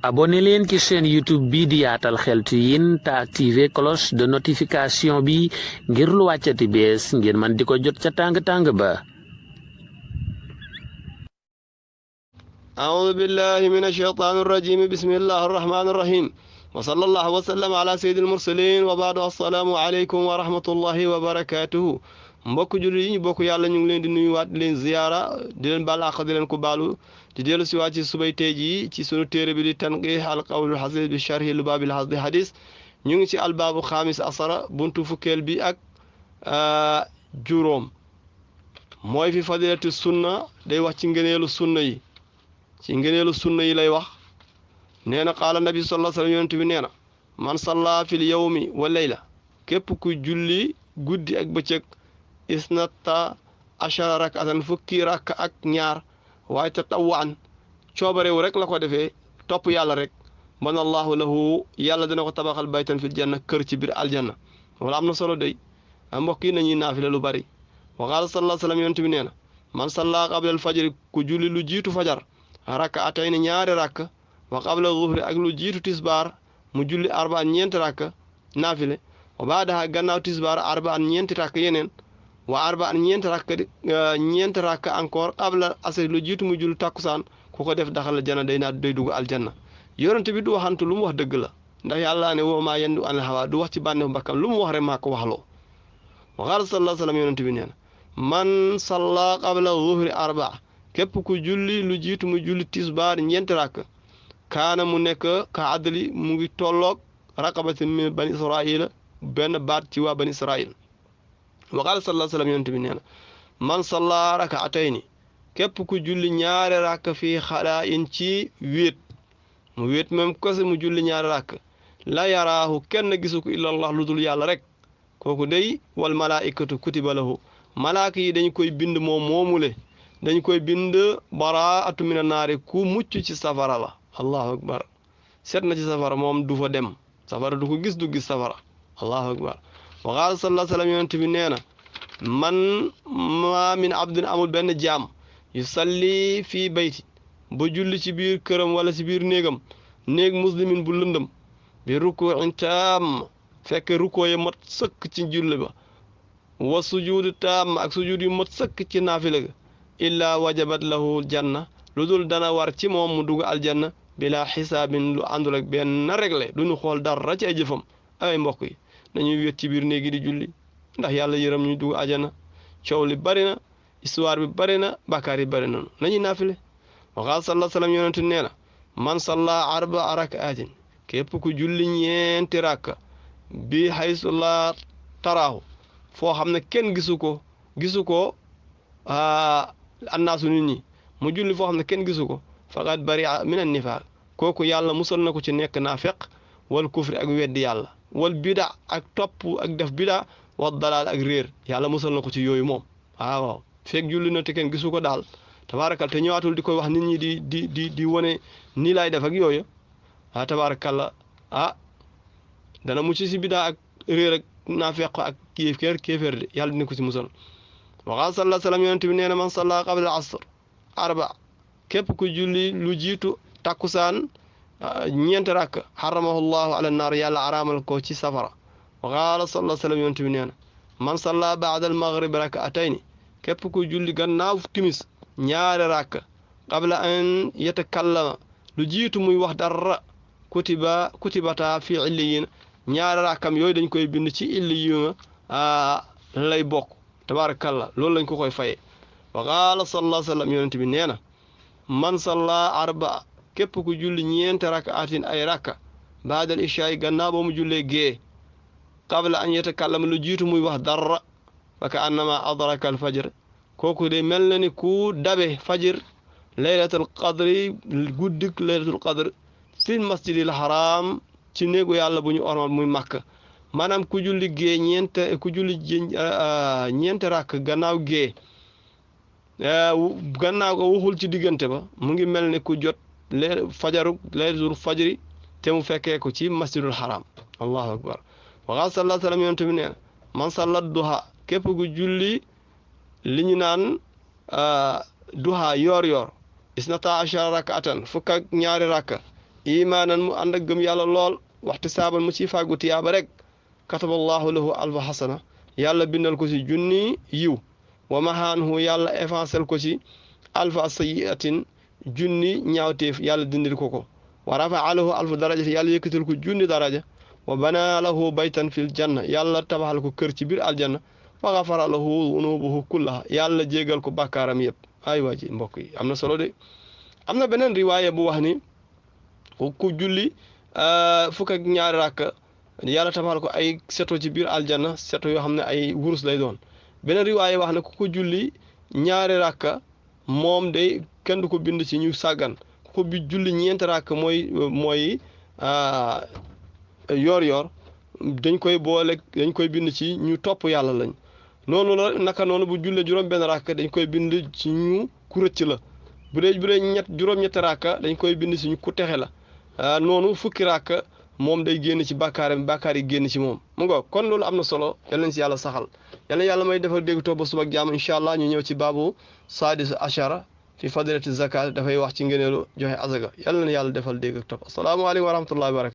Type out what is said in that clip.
abonné leen ci chaîne YouTube bi di Yaatal Xeltu Yin te activé cloche de notification bi ngir lu wàccati bees ngeen man di ko jot ca tàng-tàng ba. أعوذ بالله من الشيطان الرجيم بسم الله الرحمن الرحيم وصلى الله وسلم على سيد المرسلين وبعد السلام عليكم ورحمة الله وبركاته mbokk jullit yi ñu bokk yàlla ñu ngi leen di nuyuwaat di leen ziyaara di leen baal àq di leen ko baalu di dellu si waat ci subay tey jii ci sunu téere bi di tanqiih al qawlul xasiis bi sharhi lubaabil hadis ñu ngi ci albaabu xaamis asara buntu fukkeel bi ak juróom mooy fi fadilatu sunna day wax ci ngëneelu sunna yi ci ngëneelu sunna yi lay wax nee na qaala nabi sallallahu alayhi wa sallam yonent bi nee na man salla fil yawmi wa layla képp ku julli guddi ak bëccëg isnata ashara rakatan fukki rakk ak ñaar waaye tatawwaan coobarewu rek la ko defee topp yàlla rek man allahu lahu yàlla dana ko tabaxal baytan fil janna kër ci biir aljanna wala am na solo day mbokk yi nañuy naafile lu bari wa qaala sallallahu alayhi wa sallam yonent bi nee na man salla qabla al fajri ku julli lu jiitu fajar rakka atayni ñaari rakk wa qabla zuhri ak lu jiitu tisbaar mu julli arbaan ñeenti rakk naafile wa baadaha gannaaw tisbaar arbaan ñeenti rakk yeneen wa arbaan ñeenti rakk encore qabla asri lu jiitu mu julli takkusaan ku ko def daxal janna day dugg aljanna yonent bi du waxantu lu mu wax dëgg la ndax yàlla ne wa maa yandu anil hawaa du wax ci bànneexu bakkan lu mu wax rek maa ko waxloo wa qaala sallallahu alayhi wa sallam yonent bi nee na man salla qabla zuhri arbaa képp ku julli lu jiitu mu julli tisbaar ñeenti rakk kaana mu nekk ka adli mu ngi tolloog raqabatin min bani israila benn baat ci waa bani israil wa qaala sallallahu alayhi wa sallam yonent bi nee na man salla rakaatayni képp ku julli ñaari rakk fii xalaa in ci wéet mu wéet même kese mu julli ñaari rakk la yaraahu kenn gisu ko illallah lu dul yàlla rek kooku day wal malaikatu kutiba lahu malaaka yi dañ koy bind moom moomule dañ koy bind baraatu mina naari ku mucc ci safara la allahu akbar seet na ci safara moom du fa dem safara du ko gis du gis safara allahu akbar wa qaala sallallahu alayhi wa sallam yonent bi nee na man ma min abdin amul benn jaam yusalli fii bayti ba julli ci biir këram wala ci biir néeg muslimin bu lëndëm bi rukuuin taam fekk rukoo ya mat sëkk ci julli ba wa sujuudu taam ak sujuud yu mat sëkk ci naafila ga illaa wajabat lahu janna lu dul dana war ci moom mu dugg aljanna bila xisaabin lu àndul ak benn réglé duñu xool dara ci ay jëfam ay mbokk yi nañuy wét ci biir néegi di julli ndax yàlla yërëm ñu dugg aljanna coow li bari na histoire bi bari na bàkkaar yi bari na nañuy naafile wa qaala sallallahu alayhi wa sallam yonentu nee na man salla arbaa rakaatin képp ku julli ñeenti rakka bi haysu la taraahu foo xam ne kenn gisu ko annaasu nit ñi mu julli foo xam ne kenn gisu ko faqad bari'a min an nifaaq kooku yàlla musal na ko ci nekk naafeq wal kufri ak weddi yàlla wal bida ak topp ak def bida wa dalaal ak réer yàlla musal na ko ci yooyu moom waaw fekk julli na te kenn gisu ko daal tabaarakal te ñëwaatul di koy wax nit ñi di wane nii laay def ak yooyu tabaarakalla dana mucc si bida ak réer ak naafeq ak kéeféer de yàlla dina ko ci musal wa qaala sallallahu alayhi wa sallam yonent bi nee na man salla qabla asr arba képp ku julli lu jiitu takkusaan ñeenti rakk xaramahu llahu ala naar yàlla araamal ko ci safara wa qaala sallallahu alayhi wa sallam yonent bi nee na man salla baada al maghrib rak'atayni képp ku julli gannaaw timis ñaari rakk qabla an yatakallama lu jiitu muy wax dara kutibata fi illiyin ñaari rakkam yooyu dañ koy bind ci illiyin lay bokk tabarakallah loolu lañ ko koy faye wa qaala sallallahu alayhi wa sallam yonent bi nee na man salla arba képp ku julli ñeenti rakaatin ay rakka baadal ishaa yi gannaaw ba mu jullee gée qabla an yatakallama lu jiitu muy wax dara fa ka annama adraka al fajr kooku de mel na ni ku dabe fajir laylatul qadri guddik laylatul qadr fil masjidil haram ci néegu yàlla bu ñu ormal muy Makka maanaam ku julli gée ñeenti rakk gannaaw gée gannaaw ko waxul ci diggante ba mu ngi mel ni ku jot laylatul fajri te mu fekkee ko ci masjidul haram allahu akbar wa qaala sallallahu alayhi wa sallam yonent bi nee na man salla duha képp ku julli li ñu naan duha yoor isnata ashara rak'atan fukk ak ñaari rakka imaanan mu ànd ak gëm yàlla lool waxti saaban mu ciy fàggu tiyaaba rek kataballahu lahu alfa xasana yàlla bindal ko ci junni yiw wa mahaanhu yàlla effacer ko ci alfa sayiatin junni ñaawteef yàlla dindil ko wa rafaa lahu alfa daraja yàlla yëkkatal ko junni daraja wa bana lahu baytan fil janna yàlla tabaxal ko kër ci biir aljanna wa gafara lahu unubuhu kullaha yàlla jégal ko bàkkaaram yëpp ay waa ji mbokk yi am na solo de am na beneen riwaaya bu wax ni ku julli fukk ak ñaari rakk yàlla tabaxal ko ay seto ci biir aljanna seto yoo xam ne ay wurus lay doon beneen riwaaya wax ne ku ko julli ñaari rakk moom day kenn du ko bind ci ñu sàggan ku ko bi julli ñeenti rakk mooy yor dañ koy boole dañ koy bind ci ñu topp yàlla lañ noonu la naka noonu bu jullee juróom benn rakk dañ koy bind ci ñu ku rëcc la bu dee juróom-ñetti rakk dañ koy bind ci ñu ku texe la noonu fukki rakk moom day génn ci bàkkaar yi génn ci moom mu ngo kon loolu am na solo yal nañ si yàlla saxal yal na yàlla may defal dégg toog ba suba ak jàmm incha allah ñu ñëw ci baabu sadis achara fi fadilati zakat dafay wax ci ngëneelu joxe azaga yal na yàlla defal dégg ak topp asalaamaaleykum wa rahmatullahi wa barakatu